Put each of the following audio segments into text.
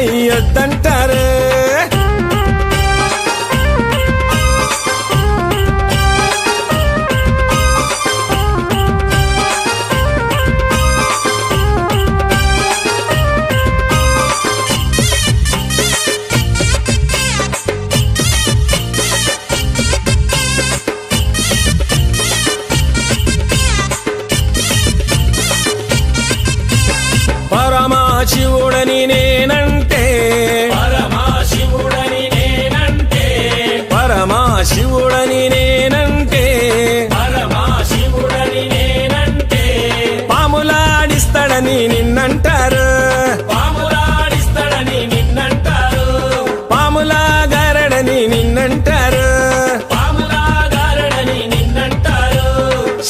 చెయ్యొద్దంటారు. పరమశివుడని నేనంటే, పరమశివుడని నేనంటే, పరమశివుడని నేనంటే, పరమశివుడని నేనంటే, పాములాడిస్తాడని నిన్నంటారు. పాములాడిస్తాడని నిన్నంటారు. పాములాగారడని నిన్నంటారు. పాములాగారడని నిన్నంటారు.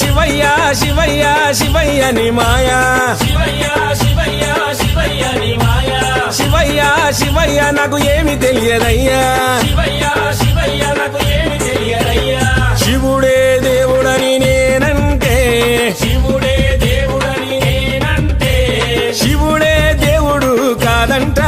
శివయ్య శివయ్య శివయ్య ని మాయా, శివయ్య శివయ్య శివయ్య ని మాయా, శివయ్య శివయ్య నాకు ఏమి తెలియదయ్యా. శివయ్య శివయ్య నాకు ఏమి తెలియదయ్యా. శివుడే దేవుడని నేనంటే, శివుడే దేవుడని నేనంటే, శివుడే దేవుడు కాదంట